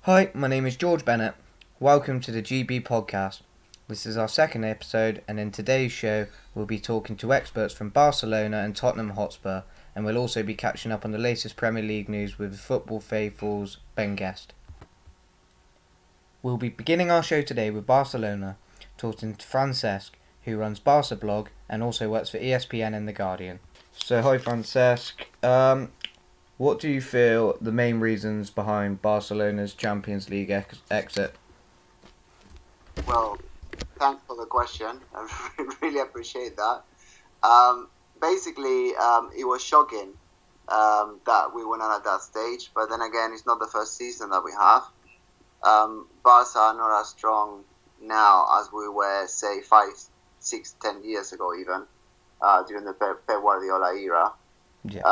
Hi, my name is George Bennett. Welcome to the GB podcast. This is our second episode, and in today's show we'll be talking to experts from Barcelona and Tottenham Hotspur, and we'll also be catching up on the latest Premier League news with Football Faithful's Ben Guest. We'll be beginning our show today with Barcelona, talking to Cesc, who runs Barca blog and also works for ESPN and The Guardian. So hi Cesc. What do you feel the main reasons behind Barcelona's Champions League exit? Well, thanks for the question. I really appreciate that. Basically, it was shocking that we were not at that stage. But then again, it's not the first season that we have. Barca are not as strong now as we were, say, 5, 6, 10 years ago even, during the Pep Guardiola era. Yeah.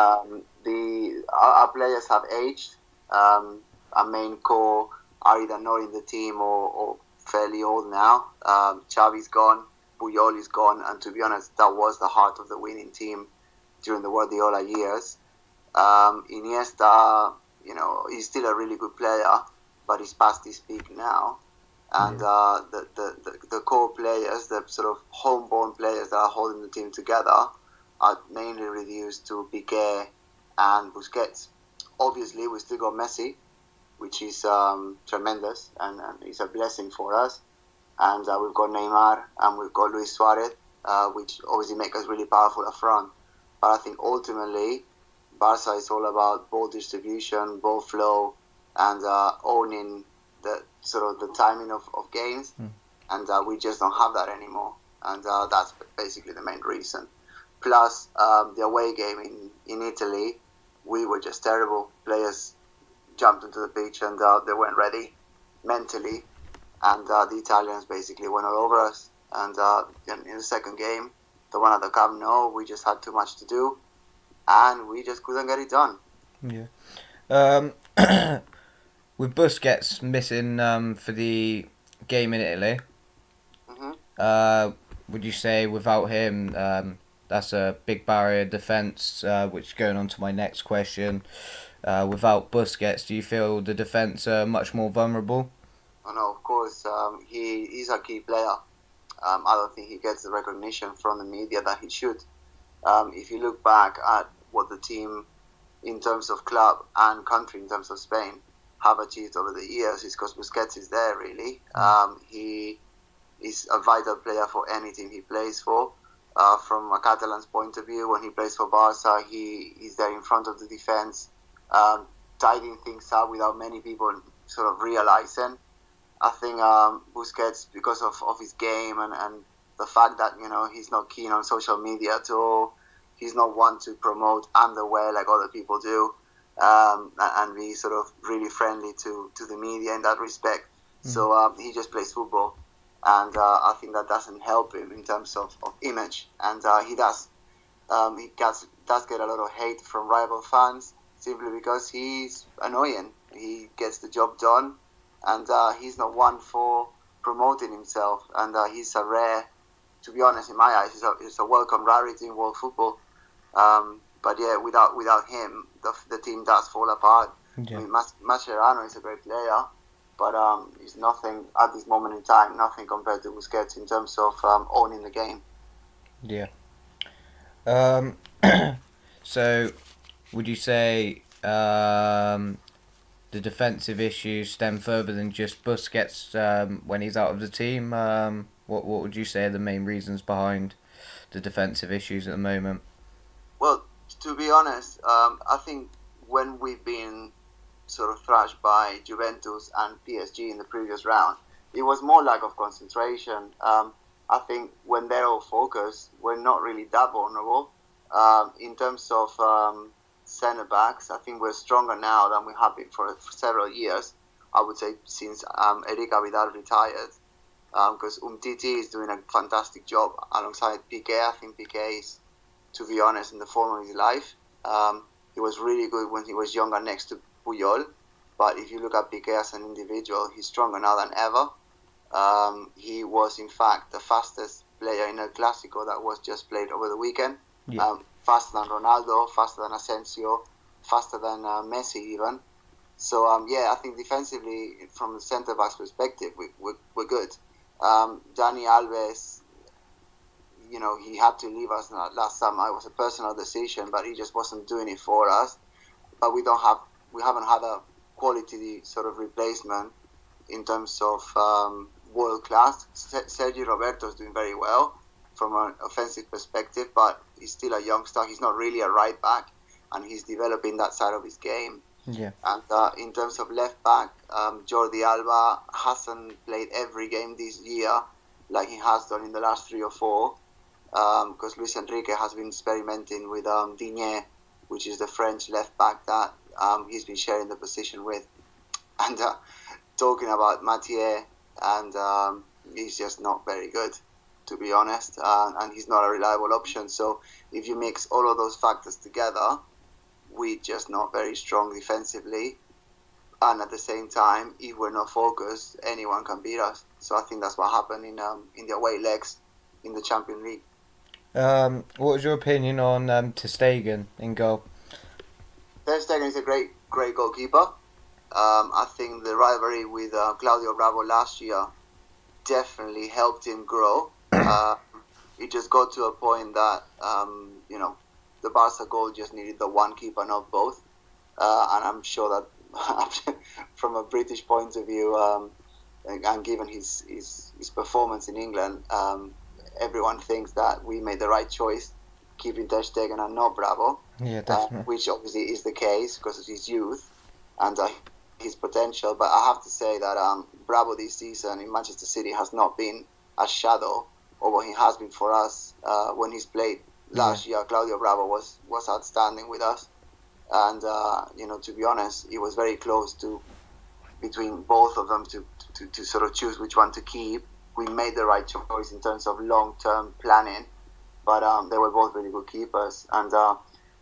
Our players have aged. Our main core are either not in the team or fairly old now. Xavi's gone, Puyol is gone, and to be honest, that was the heart of the winning team during the Guardiola years. Iniesta, he's still a really good player, but he's past his peak now. And the core players, the sort of homeborn players that are holding the team together, are mainly reduced to Piqué and Busquets. Obviously, we still got Messi, which is tremendous and it's a blessing for us. And we've got Neymar and we've got Luis Suarez, which obviously make us really powerful up front. But I think ultimately, Barca is all about ball distribution, ball flow, and owning the sort of the timing of games. And we just don't have that anymore. And that's basically the main reason. Plus, the away game in Italy, we were just terrible. Players jumped into the pitch and they weren't ready mentally. And the Italians basically went all over us. And in the second game, the one at the Camp Nou, we just had too much to do. And we just couldn't get it done. Yeah. With Busquets missing for the game in Italy, would you say without him... that's a big barrier defence, which going on to my next question. Without Busquets, do you feel the defence are much more vulnerable? Oh, no, of course. He's a key player. I don't think he gets the recognition from the media that he should. If you look back at what the team, in terms of club and country, in terms of Spain, have achieved over the years, it's because Busquets is there, really. He is a vital player for any team he plays for. From a Catalan's point of view, when he plays for Barca, he's there in front of the defence, tidying things up without many people sort of realising. I think Busquets, because of his game and the fact that he's not keen on social media at all, he's not one to promote underwear like other people do, and be sort of really friendly to the media in that respect. So he just plays football. And I think that doesn't help him in terms of image. And he does get a lot of hate from rival fans simply because he's annoying. He gets the job done, and he's not one for promoting himself. And he's a rare, to be honest, in my eyes, he's a welcome rarity in world football. But yeah, without him, the team does fall apart. Yeah. I mean, Mascherano is a great player, but it's nothing at this moment in time, nothing compared to Busquets in terms of owning the game. Yeah. So, would you say the defensive issues stem further than just Busquets when he's out of the team? What would you say are the main reasons behind the defensive issues at the moment? Well, to be honest, I think when we've been sort of thrashed by Juventus and PSG in the previous round, it was more lack of concentration. I think when they're all focused, we're not really that vulnerable. In terms of centre backs, I think we're stronger now than we have been for several years. I would say since Enrique Vidal retired, because Umtiti is doing a fantastic job alongside Piqué. I think Piqué is, to be honest, in the form of his life. He was really good when he was younger next to Puyol, but if you look at Piqué as an individual, he's stronger now than ever. He was, in fact, the fastest player in El Clásico that was just played over the weekend. Yeah. Faster than Ronaldo, faster than Asensio, faster than Messi even. So yeah, I think defensively, from the centre back's perspective, we're good. Dani Alves, he had to leave us last summer. It was a personal decision, but he just wasn't doing it for us. But we haven't had a quality sort of replacement in terms of world class. Sergio Roberto is doing very well from an offensive perspective, but he's still a youngster. He's not really a right back, and he's developing that side of his game. Yeah. And in terms of left back, Jordi Alba hasn't played every game this year like he has done in the last 3 or 4, because Luis Enrique has been experimenting with Digne, which is the French left back that he's been sharing the position with. And talking about Mathieu, and he's just not very good, to be honest, and he's not a reliable option. So if you mix all of those factors together, we're just not very strong defensively, and at the same time, if we're not focused, anyone can beat us. So I think that's what happened in the away legs in the Champions League. What was your opinion on Ter Stegen in goal? Ter Stegen is a great goalkeeper. I think the rivalry with Claudio Bravo last year definitely helped him grow. It just got to a point that the Barca goal just needed the one keeper, not both. And I'm sure that from a British point of view, and given his performance in England, everyone thinks that we made the right choice keeping Ter Stegen and not Bravo. Yeah, definitely. Which obviously is the case because of his youth and his potential. But I have to say that Bravo this season in Manchester City has not been a shadow of what he has been for us when he's played. Last year, Claudio Bravo was outstanding with us, and to be honest, it was very close to between both of them to sort of choose which one to keep. We made the right choice in terms of long-term planning, but they were both really good keepers. And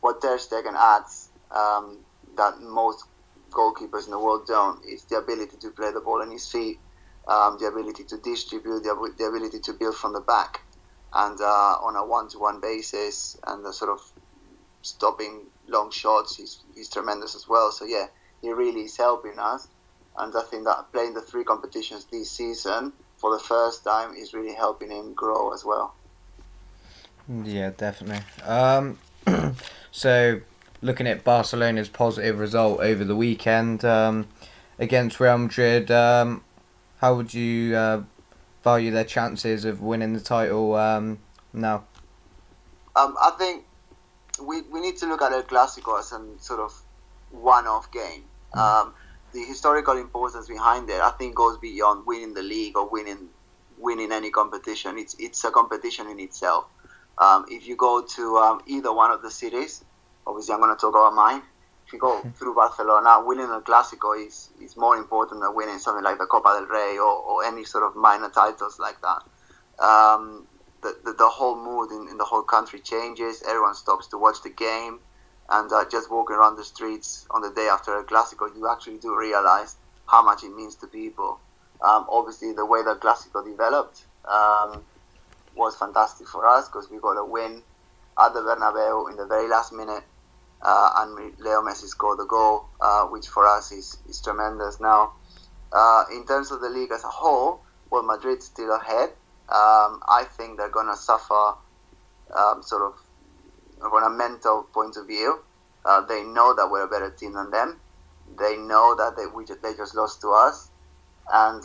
what Ter Stegen adds that most goalkeepers in the world don't is the ability to play the ball on his feet, the ability to distribute, the ability to build from the back. And on a one-to-one basis, and the sort of stopping long shots, he's tremendous as well. So yeah, he really is helping us, and I think that playing the 3 competitions this season for the first time is really helping him grow as well. Yeah, definitely. So looking at Barcelona's positive result over the weekend against Real Madrid, how would you value their chances of winning the title now? I think we need to look at El Clásico as a sort of one-off game. The historical importance behind it, I think, goes beyond winning the league or winning any competition. It's a competition in itself. If you go to either one of the cities, obviously I'm going to talk about mine. If you go through Barcelona, winning El Clásico is more important than winning something like the Copa del Rey or any sort of minor titles like that. The whole mood in the whole country changes. Everyone stops to watch the game, and just walking around the streets on the day after El Clásico, you actually do realize how much it means to people. Obviously, the way the Clásico developed was fantastic for us because we got a win at the Bernabeu in the very last minute. And Leo Messi scored the goal, which for us is tremendous. Now, in terms of the league as a whole, well, Madrid's still ahead. I think they're going to suffer sort of from a mental point of view. They know that we're a better team than them. They know that they just lost to us. And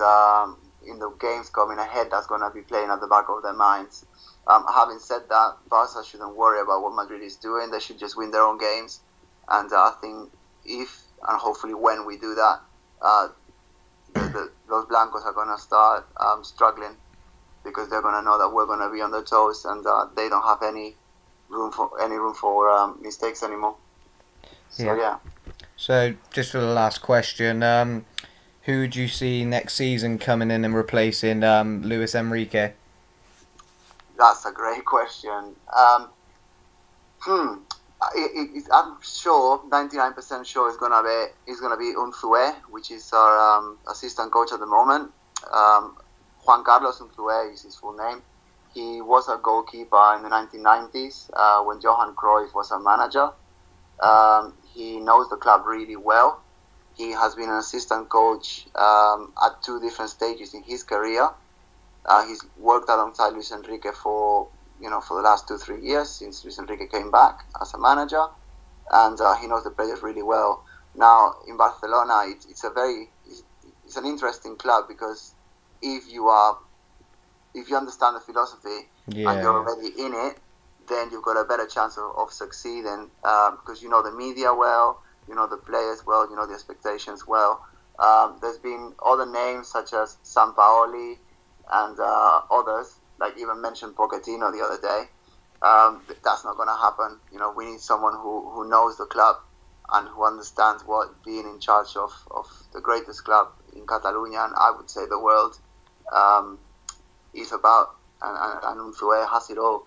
in the games coming ahead, that's going to be playing at the back of their minds. Having said that, Barca shouldn't worry about what Madrid is doing. They should just win their own games. And I think if, and hopefully when we do that, Los Blancos are going to start struggling because they're going to know that we're going to be on their toes, and they don't have any room for mistakes anymore. So, yeah. So, just for the last question, who would you see next season coming in and replacing Luis Enrique? That's a great question. I'm sure, 99% sure, it's gonna be Unzué, which is our assistant coach at the moment. Juan Carlos Unzué is his full name. He was a goalkeeper in the 1990s when Johan Cruyff was a manager. He knows the club really well. He has been an assistant coach at 2 different stages in his career. He's worked alongside Luis Enrique for the last 2-3 years since Luis Enrique came back as a manager, and he knows the players really well. Now in Barcelona, it's an interesting club, because if you understand the philosophy and you're already in it, then you've got a better chance of succeeding, because you know the media well, you know the players well, you know the expectations well. There's been other names such as Sampaoli and others, like even mentioned Pochettino the other day. That's not going to happen. We need someone who knows the club and who understands what being in charge of the greatest club in Catalonia, and I would say the world, is about. And Unzué has it all.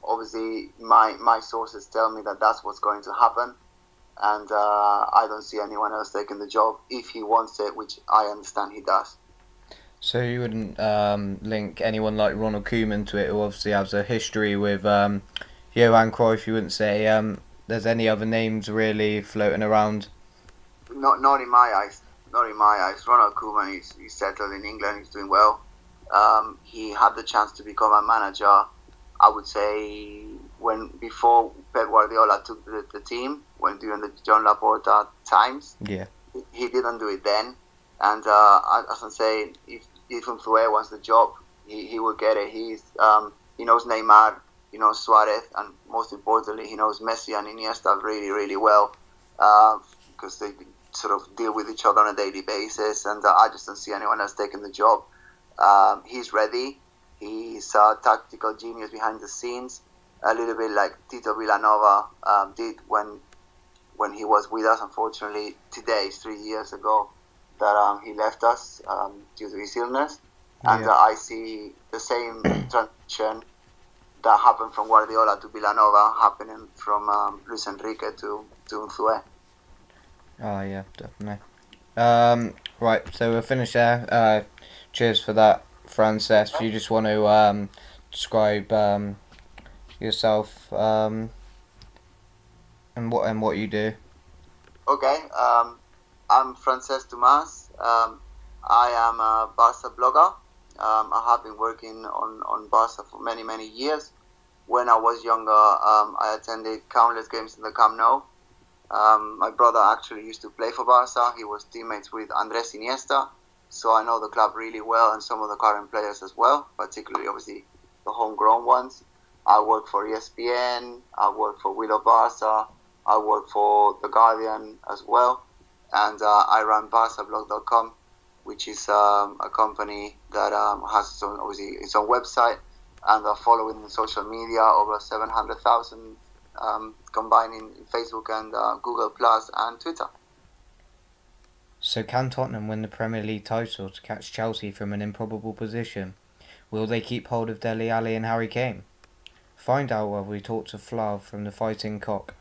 Obviously, my sources tell me that that's what's going to happen, and I don't see anyone else taking the job if he wants it, which I understand he does. So you wouldn't link anyone like Ronald Koeman to it, who obviously has a history with Johan Cruyff? You wouldn't say there's any other names really floating around? Not in my eyes. Not in my eyes. Ronald Koeman is settled in England. He's doing well. He had the chance to become a manager, I would say, before Pep Guardiola took the team, during the John Laporta times. Yeah. He didn't do it then. And as I'm saying, if Unzué wants the job, he will get it. He knows Neymar, he knows Suarez, and most importantly, he knows Messi and Iniesta really, really well, because they sort of deal with each other on a daily basis. And I just don't see anyone else taking the job. He's ready. He's a tactical genius behind the scenes, a little bit like Tito Villanova did when he was with us. Unfortunately, today, 3 years ago, that he left us due to his illness. And I see the same transition that happened from Guardiola to Villanova happening from Luis Enrique to Unzué. Oh, yeah, definitely. Right, so we'll finish there. Cheers for that, Frances. If you just want to describe yourself and what you do. Okay. I'm Frances Dumas. I am a Barca blogger. I have been working on Barca for many, many years. When I was younger, I attended countless games in the Camp Nou. My brother actually used to play for Barca. He was teammates with Andrés Iniesta, so I know the club really well, and some of the current players as well, particularly obviously the homegrown ones. I work for ESPN, I work for Will of Barca, I work for The Guardian as well, and I run BarcaBlog.com, which is a company that has its own website and a following in social media, over 700,000 combining Facebook and Google Plus and Twitter. So can Tottenham win the Premier League title to catch Chelsea from an improbable position? Will they keep hold of Dele Alli and Harry Kane? Find out while we talk to Flav from the Fighting Cock.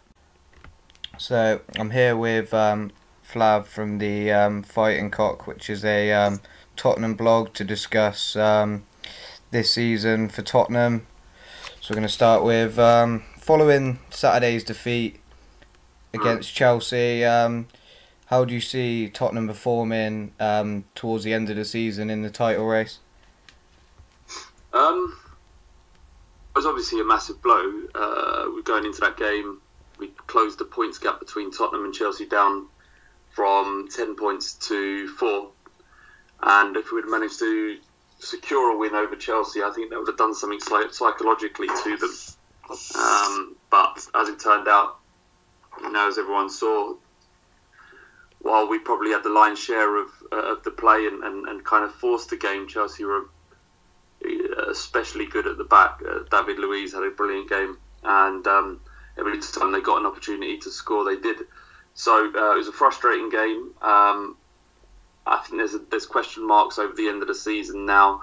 So I'm here with Flav from the Fighting Cock, which is a Tottenham blog to discuss this season for Tottenham. So we're going to start with following Saturday's defeat against Chelsea. How do you see Tottenham performing towards the end of the season in the title race? It was obviously a massive blow. We're going into that game. We closed the points gap between Tottenham and Chelsea down from 10 points to 4. And if we'd managed to secure a win over Chelsea, I think that would have done something psychologically to them. But as it turned out, as everyone saw, while we probably had the lion's share of the play and kind of forced the game, Chelsea were especially good at the back. David Luiz had a brilliant game, and every time they got an opportunity to score, they did. So it was a frustrating game. I think there's question marks over the end of the season now,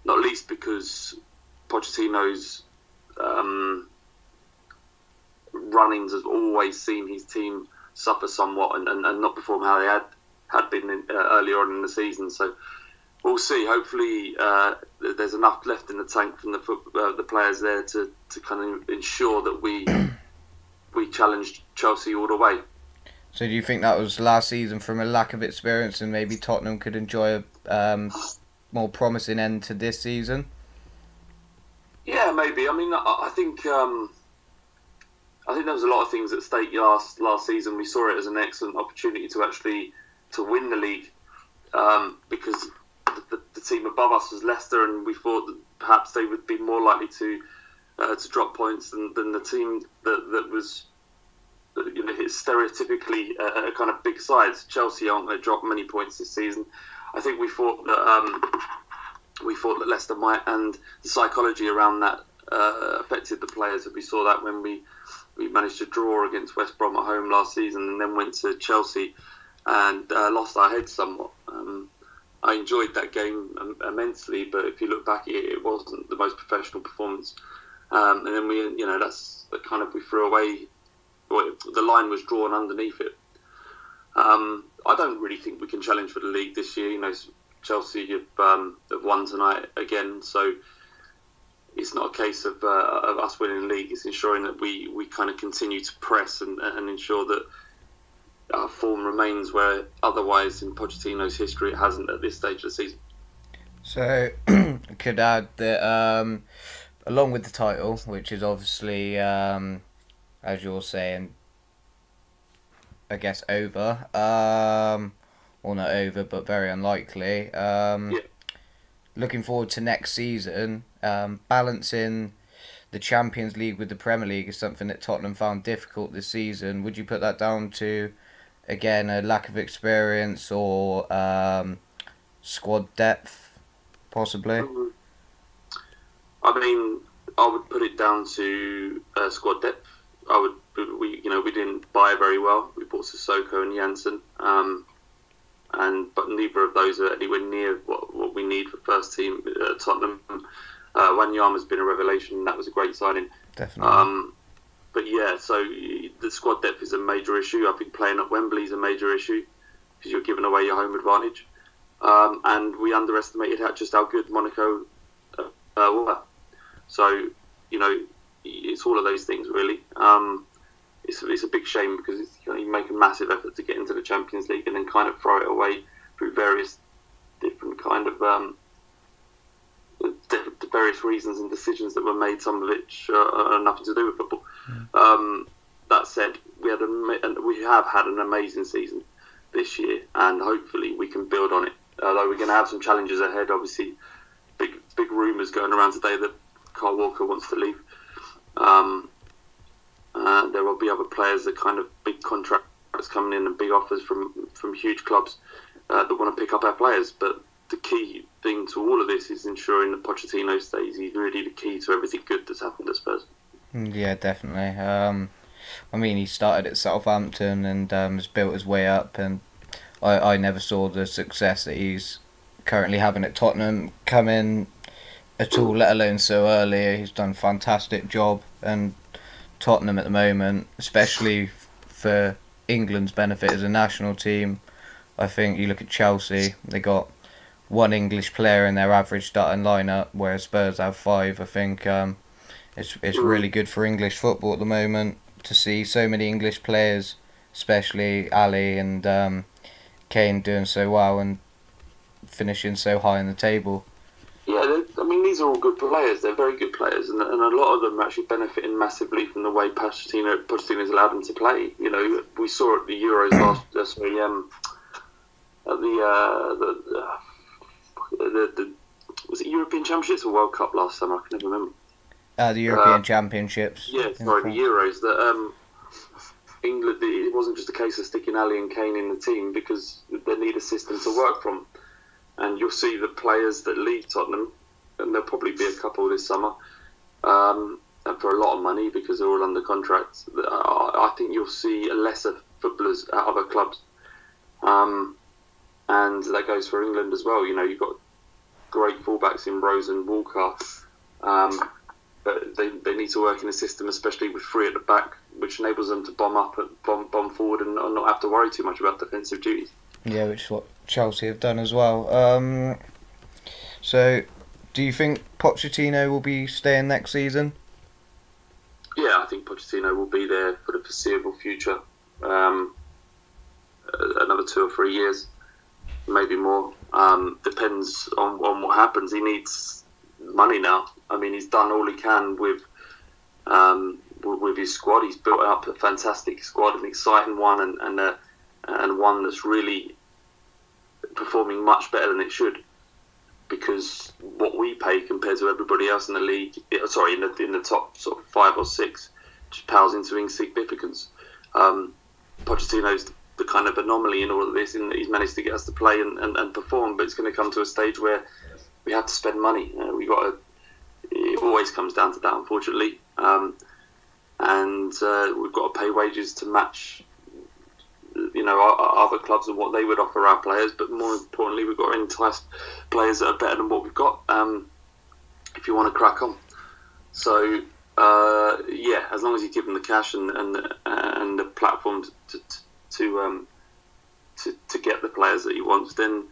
not least because Pochettino's runnings has always seen his team suffer somewhat and not perform how they had been earlier on in the season. So we'll see. Hopefully there's enough left in the tank from the players there to kind of ensure that we challenge Chelsea all the way. So do you think that was last season from a lack of experience, and maybe Tottenham could enjoy a more promising end to this season? Yeah, maybe. I mean, I think there was a lot of things at stake last season. We saw it as an excellent opportunity to win the league, because the team above us was Leicester, and we thought that perhaps they would be more likely to drop points than the team that was, stereotypically a kind of big sides. Chelsea aren't going to drop many points this season. I think we thought that Leicester might, and the psychology around that affected the players. We saw that when we managed to draw against West Brom at home last season, and then went to Chelsea and lost our heads somewhat. I enjoyed that game immensely, but if you look back, it wasn't the most professional performance. And then that's the kind of, we threw away. The line was drawn underneath it. I don't really think we can challenge for the league this year. Chelsea have won tonight again, so it's not a case of us winning the league. It's ensuring that we kind of continue to press and ensure that our form remains, where otherwise in Pochettino's history it hasn't at this stage of the season. So I could add that along with the title, which is obviously, as you're saying, I guess over, or not over, but very unlikely. Looking forward to next season, balancing the Champions League with the Premier League is something that Tottenham found difficult this season. Would you put that down to, again, a lack of experience or squad depth, possibly? I mean, I would put it down to squad depth. We didn't buy very well. We bought Sissoko and Janssen, but neither of those are anywhere near what we need for first team Tottenham. Wanyama's been a revelation, and that was a great signing. Definitely. But yeah, so the squad depth is a major issue. I think playing at Wembley is a major issue because you're giving away your home advantage. And we underestimated how good Monaco were. So, it's all of those things really. It's a big shame because you make a massive effort to get into the Champions League and then kind of throw it away through various different kind of various reasons and decisions that were made, some of which are nothing to do with football. That said, we have had an amazing season this year, and hopefully we can build on it. Although we're going to have some challenges ahead. Obviously, big rumours going around today that Kyle Walker wants to leave. There will be other players that kind of big contracts coming in and big offers from huge clubs that want to pick up our players. But the key thing to all of this is ensuring that Pochettino stays. He's really the key to everything good that's happened at Spurs. Yeah, definitely. I mean, he started at Southampton and has built his way up, and I never saw the success that he's currently having at Tottenham come in at all, let alone so early. He's done a fantastic job, and Tottenham at the moment, especially for England's benefit as a national team, I think you look at Chelsea, they got one English player in their average starting lineup, whereas Spurs have 5. I think it's really good for English football at the moment to see so many English players, especially Ali and Kane, doing so well and finishing so high in the table. Yeah, I mean, these are all good players. They're very good players, and a lot of them are actually benefiting massively from the way Pochettino's allowed them to play. We saw at the Euros was it European Championships or World Cup last summer? I can never remember. The European Championships. Yeah, sorry, the Euros. That England, it wasn't just a case of sticking Ali and Kane in the team because they need a system to work from. And you'll see the players that leave Tottenham, and there'll probably be a couple this summer, and for a lot of money because they're all under contract. I think you'll see lesser footballers at other clubs. And that goes for England as well. You've got great fullbacks in Rose and Walker, but they need to work in a system, especially with 3 at the back, which enables them to bomb forward and not have to worry too much about defensive duties. Yeah, which is what Chelsea have done as well. So, do you think Pochettino will be staying next season? Yeah, I think Pochettino will be there for the foreseeable future. another 2 or 3 years, maybe more. Depends on what happens. He needs money now. I mean, he's done all he can with his squad. He's built up a fantastic squad, an exciting one, and one that's really performing much better than it should. Because what we pay compared to everybody else in the league, in the top sort of 5 or 6, just pales into insignificance. Pochettino's the kind of anomaly in all of this, in that he's managed to get us to play and perform, but it's going to come to a stage where we have to spend money. It always comes down to that, unfortunately, and we've got to pay wages to match, our other clubs and what they would offer our players. But more importantly, we've got to entice players that are better than what we've got. If you want to crack on, so as long as you give them the cash and the platform to get the players that he wants, then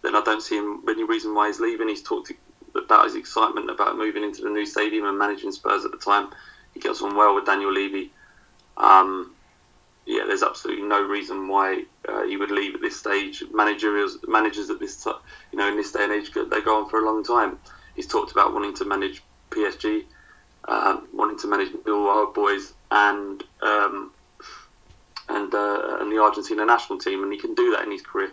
I don't see any reason why he's leaving. He's talked about his excitement about moving into the new stadium and managing Spurs at the time. He gets on well with Daniel Levy. There's absolutely no reason why he would leave at this stage. Managers at this in this day and age, they go on for a long time. He's talked about wanting to manage PSG, wanting to manage Millwall boys, and the Argentina national team, and he can do that in his career.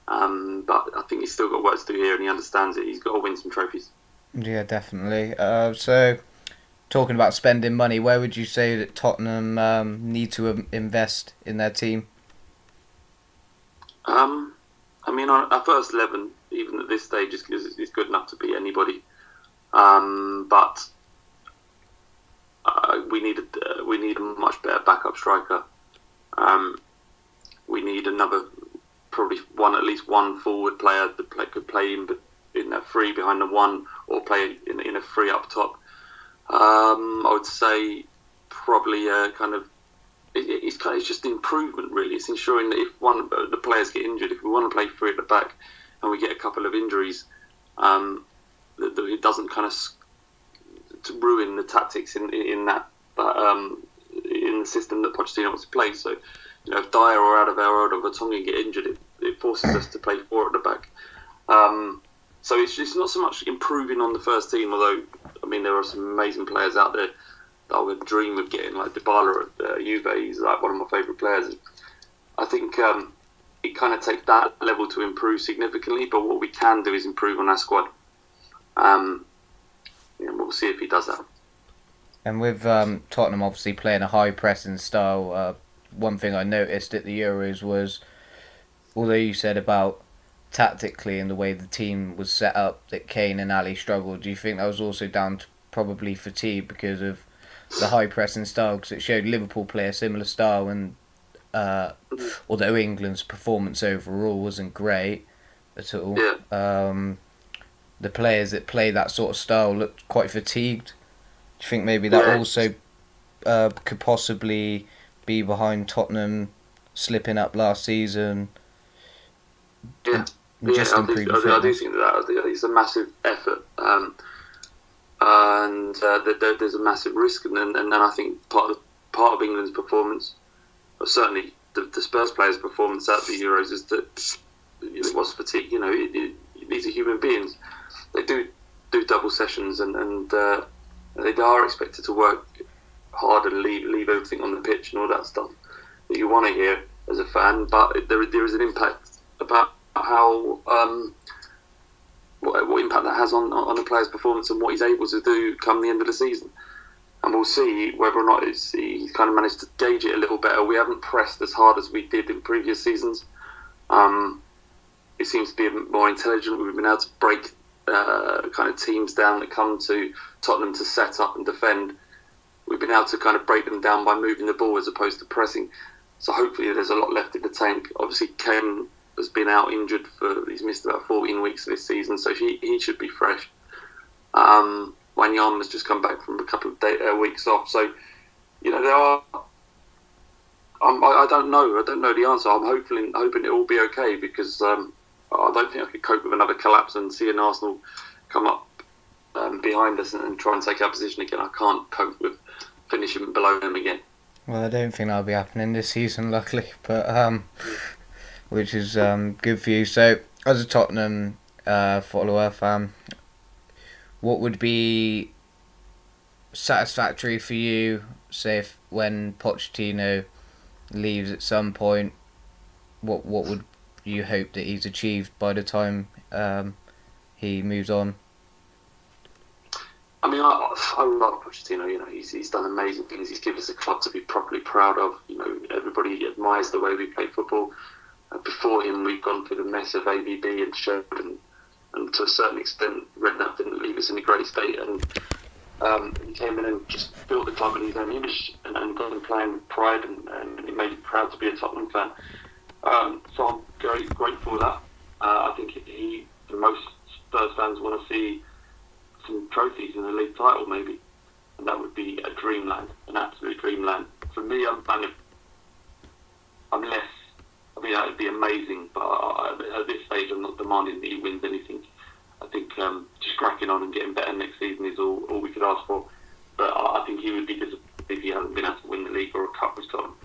But I think he's still got work to do here, and he understands it. He's got to win some trophies. Yeah, definitely. So, talking about spending money, where would you say that Tottenham need to invest in their team? I mean, our first 11, even at this stage, is good enough to beat anybody. But we need a much better backup striker. We need at least one forward player that could play in a free behind the one, or play in a free up top. I would say probably it's just improvement, really. It's ensuring that if one of the players get injured, if we want to play free at the back and we get a couple of injuries, that it doesn't kind of to ruin the tactics in that in the system that Pochettino wants to play. So, if Dyer or Alderweireld or Vertonghen get injured, it forces us to play 4 at the back. So it's not so much improving on the first team, although I mean there are some amazing players out there that I would dream of getting, like Dybala at Juve. He's like one of my favourite players. I think it kind of takes that level to improve significantly, but what we can do is improve on our squad. We'll see if he does that. And with Tottenham obviously playing a high pressing style, one thing I noticed at the Euros was, although you said about tactically and the way the team was set up that Kane and Ali struggled, do you think that was also down to probably fatigue because of the high pressing style? Because it showed Liverpool play a similar style, and although England's performance overall wasn't great at all, the players that play that sort of style looked quite fatigued. Do you think maybe that also could possibly be behind Tottenham slipping up last season? I do think that. I think it's a massive effort, and there's a massive risk, and then I think part of England's performance, or certainly the Spurs players' performance at the Euros, is that it was fatigue. These are human beings. They do double sessions, and they are expected to work hard and leave everything on the pitch and all that stuff that you want to hear as a fan. But there is an impact about how what impact that has on the player's performance and what he's able to do come the end of the season. And we'll see whether or not he's kind of managed to gauge it a little better. We haven't pressed as hard as we did in previous seasons. It seems to be more intelligent. We've been able to break kind of teams down that come to Tottenham to set up and defend. We've been able to kind of break them down by moving the ball as opposed to pressing. So hopefully there's a lot left in the tank. Obviously Kane has been out injured he's missed about 14 weeks this season, so he should be fresh. Wanyama has just come back from a couple of weeks off, so there are. I don't know the answer. I'm hoping it will be okay, because I don't think I could cope with another collapse and seeing Arsenal come up behind us and try and take our position again. I can't cope with finishing below them again. Well, I don't think that'll be happening this season, luckily. But which is good for you. So, as a Tottenham follower fan, what would be satisfactory for you, say, if when Pochettino leaves at some point, what would you hope that he's achieved by the time he moves on? I mean, I love Pochettino. You know, he's done amazing things. He's given us a club to be properly proud of. You know, everybody admires the way we play football. Before him, we've gone through the mess of ABB and Sheridan, and to a certain extent, Redknapp didn't leave us in a great state. And he came in and just built the club in his own image and got him playing with pride, and he made me proud to be a Tottenham fan. So I'm very grateful for that. I think most Spurs fans want to see some trophies and a league title, maybe, and that would be a dreamland, an absolute dreamland. For me, I'm less. I mean, that would be amazing, but at this stage, I'm not demanding that he wins anything. I think just cracking on and getting better next season is all we could ask for. But I think he would be disappointed if he hasn't been able to win the league or a cup with Tottenham.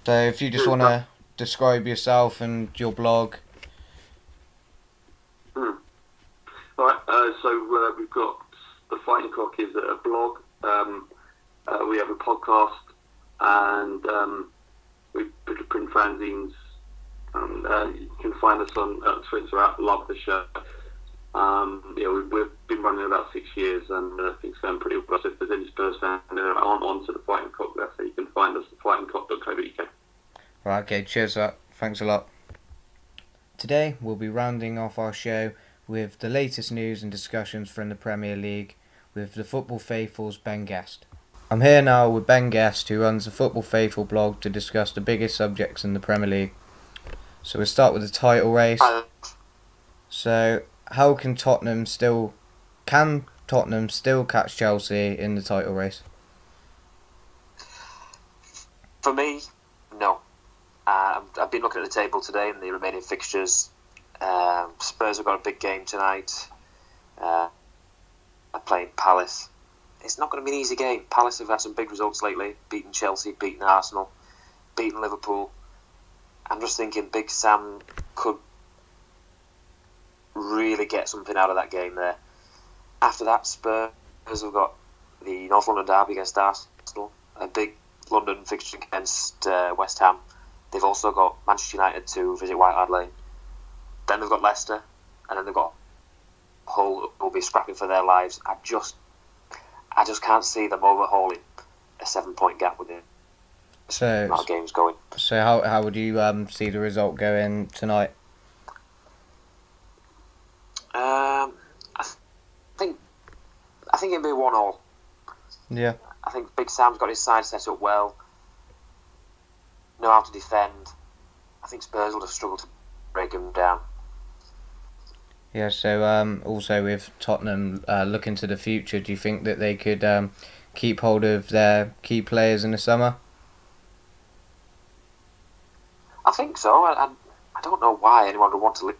So, if you just want to describe yourself and your blog. Alright, so we've got The Fighting Cock is a blog, we have a podcast, and we print fanzines, and you can find us on Twitter at Love the Show. We've been running about 6 years, and things going pretty well. So if there's any Spurs fans that aren't onto The Fighting Cock, that's how you can find us, thefightingcock.co.uk. Right, okay, cheers for that. Thanks a lot. Today, we'll be rounding off our show with the latest news and discussions from the Premier League with the Football Faithful's Ben Guest. I'm here now with Ben Guest, who runs the Football Faithful blog, to discuss the biggest subjects in the Premier League. So we'll start with the title race. So, how can Tottenham still catch Chelsea in the title race? For me, no. I've been looking at the table today and the remaining fixtures. Spurs have got a big game tonight. Are playing Palace. It's not going to be an easy game. Palace have had some big results lately, beating Chelsea, beating Arsenal, beating Liverpool. I'm just thinking Big Sam could really get something out of that game there. After that, Spurs have got the North London derby against Arsenal, a big London fixture against West Ham. They've also got Manchester United to visit White Hart Lane. Then they've got Leicester, and then they've got Hull, who will be scrapping for their lives. I just can't see them overhauling a 7-point gap with it. So how game's going. So how would you see the result going tonight? I think it'll be 1-1. Yeah. I think Big Sam's got his side set up well. Know how to defend. I think Spurs will have struggled to break him down. Yeah, so also with Tottenham looking to the future, do you think that they could keep hold of their key players in the summer? I think so. I don't know why anyone would want to leave.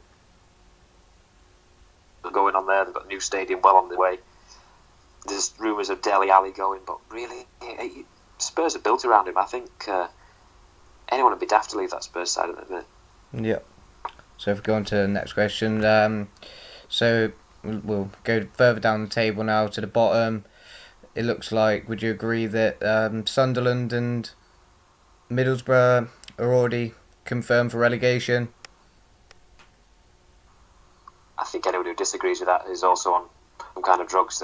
Going on there, they've got a new stadium well on the way. There's rumours of Dele Alli going, but really, Spurs are built around him. I think anyone would be daft to leave that Spurs side at the minute. Yeah. So if we go on to the next question, so we'll go further down the table now to the bottom. It looks like, would you agree that Sunderland and Middlesbrough are already confirmed for relegation? I think anyone who disagrees with that is also on some kind of drugs.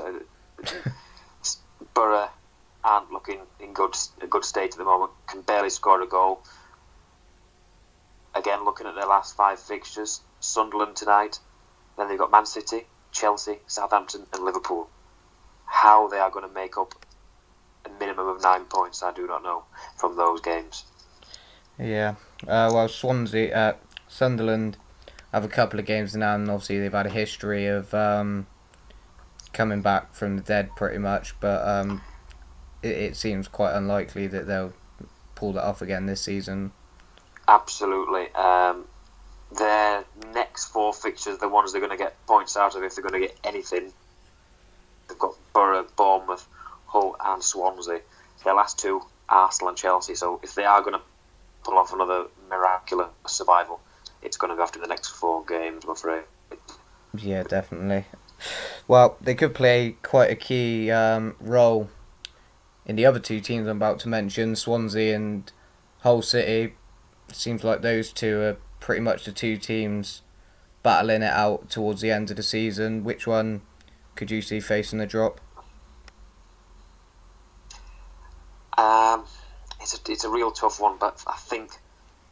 Borough aren't looking in a good state at the moment, can barely score a goal. Again, looking at their last 5 fixtures, Sunderland tonight, then they've got Man City, Chelsea, Southampton and Liverpool. How they are going to make up a minimum of 9 points, I do not know, from those games. Yeah, well, Sunderland have a couple of games now, and obviously they've had a history of coming back from the dead pretty much, but it seems quite unlikely that they'll pull that off again this season. Absolutely. Their next 4 fixtures, the ones they're going to get points out of if they're going to get anything. They've got Borough, Bournemouth, Hull and Swansea. Their last 2, Arsenal and Chelsea. So if they are going to pull off another miraculous survival, it's going to go after the next 4 games, I'm afraid. Yeah, definitely. Well, they could play quite a key role in the other 2 teams I'm about to mention, Swansea and Hull City. It seems like those 2 are pretty much the 2 teams battling it out towards the end of the season. Which one could you see facing a drop? It's a real tough one, but I think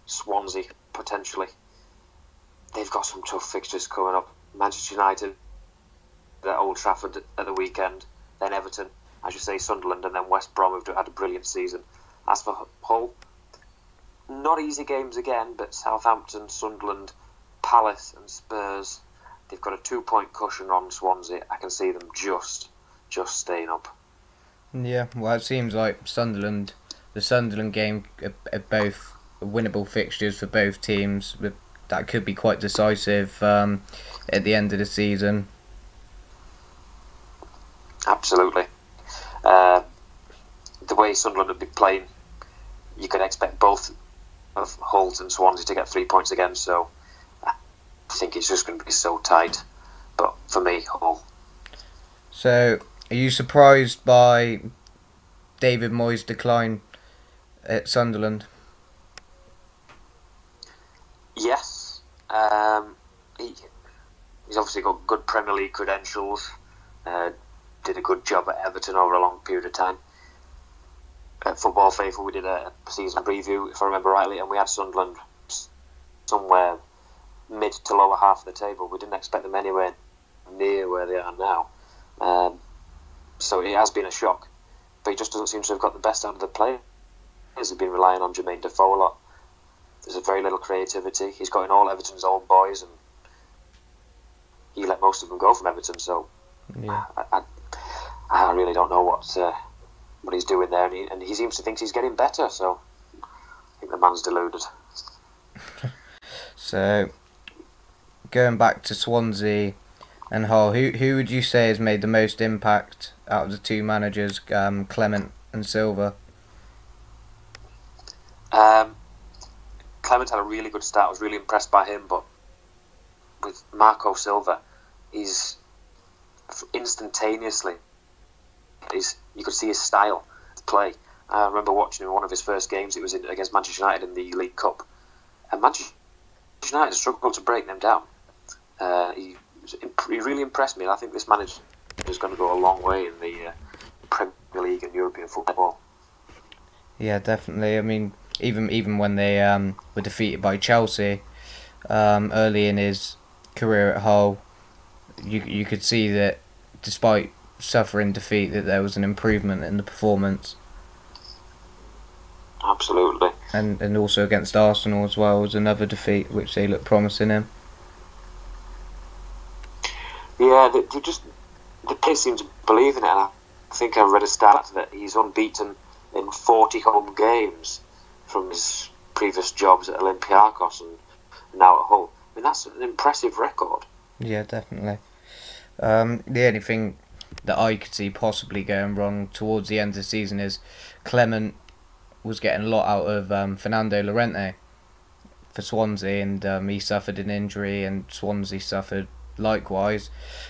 Swansea, potentially. They've got some tough fixtures coming up. Manchester United at Old Trafford at the weekend, then Everton, as you say, Sunderland, and then West Brom, who've had a brilliant season. As for Hull, not easy games again, but Southampton, Sunderland, Palace and Spurs, they've got a 2-point cushion on Swansea. I can see them just staying up. Yeah, well, it seems like the Sunderland game are both winnable fixtures for both teams. That could be quite decisive at the end of the season. Absolutely. The way Sunderland have been playing, you could expect both of Hull and Swansea to get 3 points again, so I think it's just going to be so tight. But for me, Hull. So, are you surprised by David Moyes' decline at Sunderland? Yes. He's obviously got good Premier League credentials. Did a good job at Everton over a long period of time. At Football Faithful, we did a season preview, if I remember rightly, and we had Sunderland somewhere mid to lower half of the table. We didn't expect them anywhere near where they are now. So it has been a shock. But he just doesn't seem to have got the best out of the players. He's been relying on Jermaine Defoe a lot. There's very little creativity. He's got in all Everton's old boys, and he let most of them go from Everton. So Yeah. I really don't know what he's doing there, and he seems to think he's getting better. So I think the man's deluded. So, going back to Swansea and Hull, who would you say has made the most impact out of the 2 managers, Clement and Silva? Clement had a really good start. I was really impressed by him, but with Marco Silva, he's instantaneously, you could see his style to play. I remember watching him in one of his first games. It was against Manchester United in the League Cup, and Manchester United struggled to break them down. He really impressed me, and I think this manager is going to go a long way in the Premier League and European football. Yeah, definitely. I mean, even when they were defeated by Chelsea early in his career at Hull, you could see that despite suffering defeat, that there was an improvement in the performance. Absolutely. And also against Arsenal as well was another defeat which they looked promising in. Yeah, the players seem to believe in it. And I think I read a stat that he's unbeaten in 40 home games from his previous jobs at Olympiacos and now at Hull. I mean, that's an impressive record. Yeah, definitely. The only thing that I could see possibly going wrong towards the end of the season is Clement was getting a lot out of Fernando Llorente for Swansea, and he suffered an injury, and Swansea suffered likewise.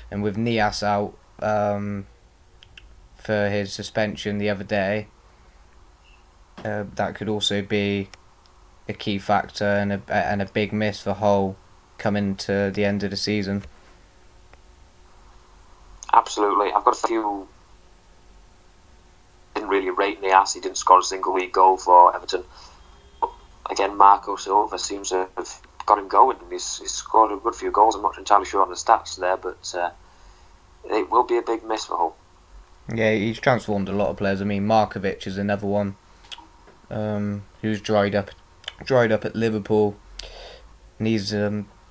And with Nias out for his suspension the other day, that could also be a key factor and a big miss for Hull coming to the end of the season. Absolutely. I've got a few. Didn't really rate Nias. He didn't score a single league goal for Everton. But again, Marco Silva seems to have got him going. He's scored a good few goals. I'm not entirely sure on the stats there, but it will be a big miss for Hull. Yeah, he's transformed a lot of players. I mean, Markovic is another one who's dried up at Liverpool, and he's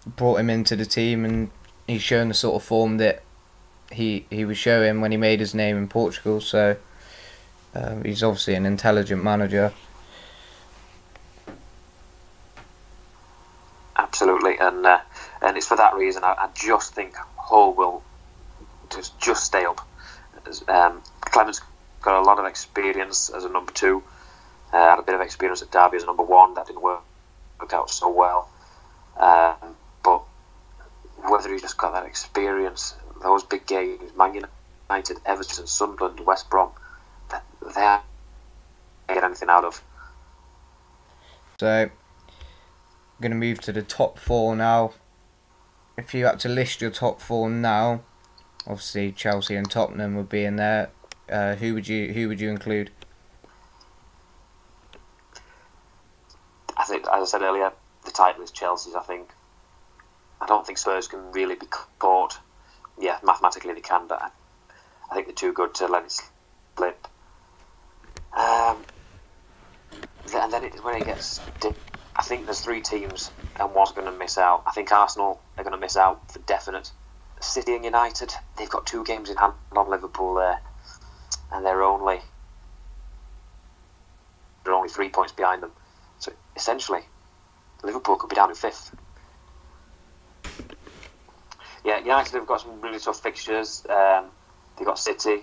brought him into the team, and he's shown the sort of form that he was showing when he made his name in Portugal. So he's obviously an intelligent manager. Absolutely, and it's for that reason I just think Hull will just stay up. Clement's got a lot of experience as a number 2. Had a bit of experience at Derby as a number 1. That didn't work out so well. But whether he just got that experience, those big games, Man United, Everton, Sunderland, West Brom, they aren't get anything out of. So, I'm going to move to the top 4 now. If you had to list your top 4 now, obviously Chelsea and Tottenham would be in there. Who would you include? I think, as I said earlier, the title is Chelsea's. I don't think Spurs can really be caught. Yeah, mathematically they can, but I think they're too good to let it slip. And then when it gets, I think there's 3 teams and one's going to miss out. I think Arsenal are going to miss out for definite. City and United, they've got 2 games in hand on Liverpool there, and they're only 3 points behind them. So essentially, Liverpool could be down in 5th. Yeah, United have got some really tough fixtures. They've got City,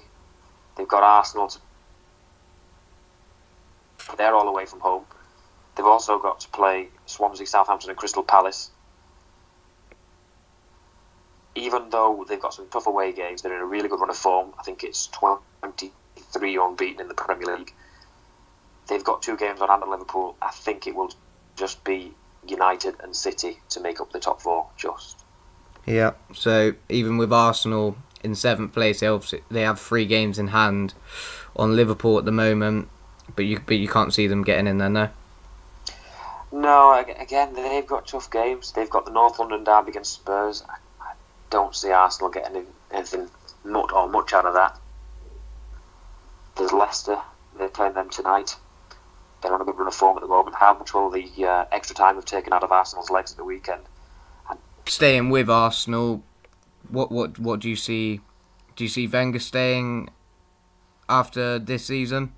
they've got Arsenal. They're all away from home. They've also got to play Swansea, Southampton and Crystal Palace. Even though they've got some tough away games, they're in a really good run of form. I think it's 23 unbeaten in the Premier League. They've got 2 games on hand at Liverpool. I think it will just be United and City to make up the top 4, just. Yeah, so even with Arsenal in 7th place, they have 3 games in hand on Liverpool at the moment, but you can't see them getting in there, no? No, again, they've got tough games. They've got the North London derby against Spurs. I don't see Arsenal getting anything much out of that. There's Leicester. They're playing them tonight. They're on a good run of form at the moment. How much will the extra time have taken out of Arsenal's legs at the weekend? Staying with Arsenal, what do you see? Do you see Wenger staying after this season?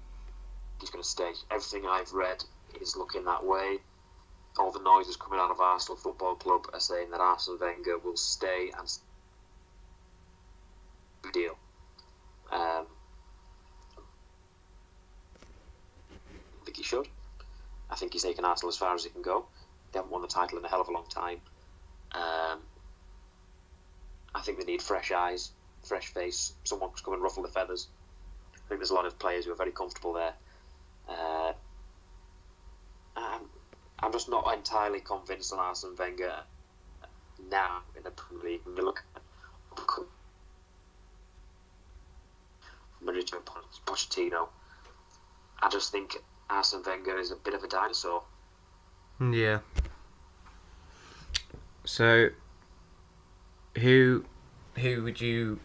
He's going to stay. Everything I've read is looking that way. All the noises coming out of Arsenal Football Club are saying that Arsene Wenger will stay and deal. I think he should. I think he's taken Arsenal as far as he can go. They haven't won the title in a hell of a long time. I think they need fresh eyes, fresh face, someone who's come and ruffle the feathers. I think there's a lot of players who are very comfortable there. I'm just not entirely convinced on Arsene Wenger now in the Premier League. When you look at Enrique, Tino, I just think Arsene Wenger is a bit of a dinosaur. Yeah. So, who would you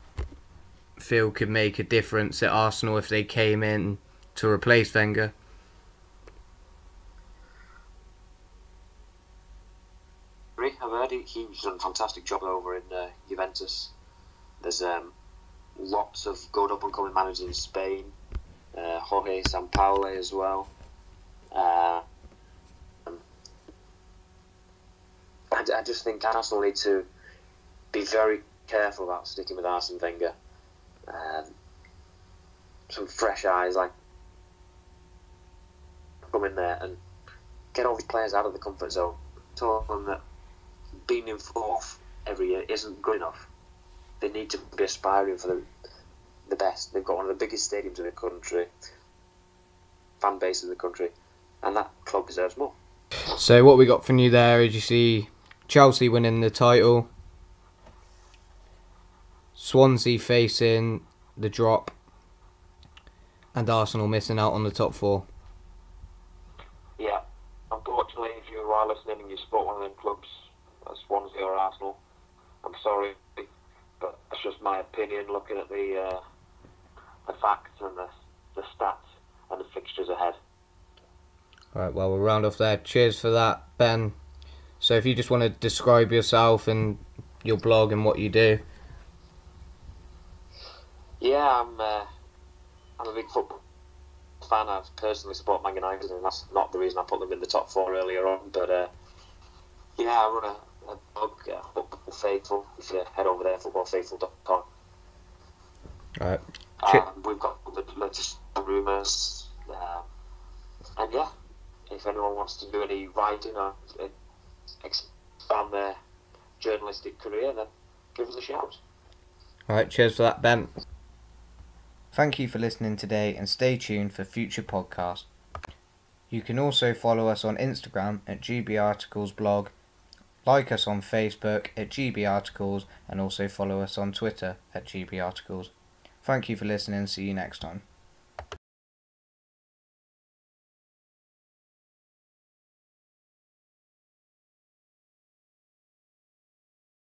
feel could make a difference at Arsenal if they came in to replace Wenger? I've heard he's done a fantastic job over in Juventus. There's lots of good up-and-coming managers in Spain. Jorge Sampaoli as well. I just think Arsenal need to be very careful about sticking with Arsene Wenger. Some fresh eyes, like, come in there and get all these players out of the comfort zone. Tell them that being in 4th every year isn't good enough. They need to be aspiring for the best. They've got one of the biggest stadiums in the country, fan base in the country, and that club deserves more. So what we got from you there is you see Chelsea winning the title, Swansea facing the drop, and Arsenal missing out on the top 4. Yeah, unfortunately, if you are listening and you support one of them clubs, Swansea or Arsenal, I'm sorry, but that's just my opinion looking at the facts and the stats and the fixtures ahead. Alright, well, we'll round off there. Cheers for that, Ben. So if you just want to describe yourself and your blog and what you do. Yeah, I'm a big football fan. I personally support Man United, and that's not the reason I put them in the top 4 earlier on. But yeah, I run a blog, Football Faithful. If you head over there, footballfaithful.com. Alright. We've got the latest rumours, and yeah, if anyone wants to do any writing or expand their journalistic career, then give us a shout. Alright, cheers for that, Ben. Thank you for listening today and stay tuned for future podcasts. You can also follow us on Instagram at GBArticlesblog, like us on Facebook at GBArticles, and also follow us on Twitter at GBArticles. Thank you for listening. See you next time.